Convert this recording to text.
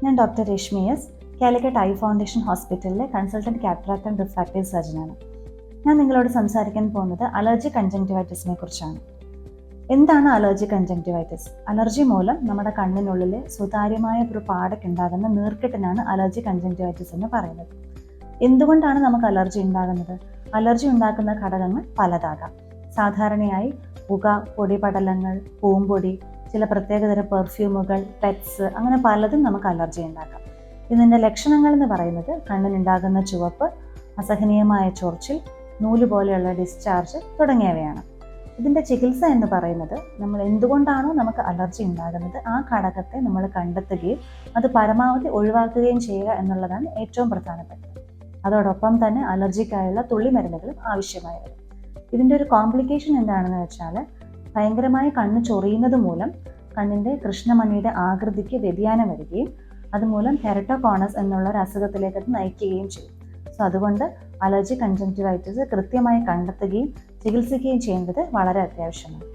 ഞാൻ doctor Rashmi S, Calicut eye foundation ഹോസ്പിറ്റലിലെ consultant cataract and refractive സർജനാണ്. ഞാൻ നിങ്ങളോട് സംസാരിക്കാൻ പോകുന്നത് അലർജി കൺജങ്ക്റ്റിവൈറ്റിസിനെ കുറിച്ചാണ്. എന്താണ് അലർജി കൺജങ്ക്റ്റിവൈറ്റിസ്? അലർജി മൂലം നമ്മുടെ കണ്ണിനുള്ളിലെ സുതാര്യമായ ഒരു പാടയ്ക്കുണ്ടാകുന്ന നീർക്കെട്ടിനാണ് അലർജി കൺജങ്ക്റ്റിവൈറ്റിസ് എന്ന് പറയുന്നത്. എന്തുകൊണ്ടാണ് നമുക്ക് അലർജി ഉണ്ടാകുന്നത്? അലർജി ഉണ്ടാക്കുന്ന ഘടകങ്ങൾ പലതാകാം. സാധാരണയായി പുക, പൊടിപടലങ്ങൾ, പൂമ്പൊടി, ചില പ്രത്യേകതരം പെർഫ്യൂമുകൾ, പെറ്റ്സ്, അങ്ങനെ പലതും നമുക്ക് അലർജി ഉണ്ടാക്കാം. ഇതിൻ്റെ ലക്ഷണങ്ങൾ എന്ന് പറയുന്നത് കണ്ണിനുണ്ടാകുന്ന ചുവപ്പ്, അസഹനീയമായ ചൊറിച്ചിൽ, നൂല് പോലെയുള്ള ഡിസ്ചാർജ് തുടങ്ങിയവയാണ്. ഇതിൻ്റെ ചികിത്സ എന്ന് പറയുന്നത് നമ്മൾ എന്തുകൊണ്ടാണോ നമുക്ക് അലർജി ഉണ്ടാകുന്നത് ആ ഘടകത്തെ നമ്മൾ കണ്ടെത്തുകയും അത് പരമാവധി ഒഴിവാക്കുകയും ചെയ്യുക എന്നുള്ളതാണ് ഏറ്റവും പ്രധാനപ്പെട്ടത്. അതോടൊപ്പം തന്നെ അലർജിക്കായുള്ള തുള്ളിമരുന്നുകളും ആവശ്യമായി വരും. ഇതിൻ്റെ ഒരു കോംപ്ലിക്കേഷൻ എന്താണെന്ന് വെച്ചാൽ ഭയങ്കരമായി കണ്ണ് ചൊറിയുന്നത് മൂലം കണ്ണിൻ്റെ കൃഷ്ണമണിയുടെ ആകൃതിക്ക് വ്യതിയാനം വരികയും അതുമൂലം കെരട്ടോകോണസ് എന്നുള്ള ഒരു അസുഖത്തിലേക്ക് അത് നയിക്കുകയും ചെയ്യും. സോ അതുകൊണ്ട് അലർജി കൺജങ്ക്റ്റിവൈറ്റിസ് കൃത്യമായി കണ്ടെത്തുകയും ചികിത്സിക്കുകയും ചെയ്യേണ്ടത് വളരെ അത്യാവശ്യമാണ്.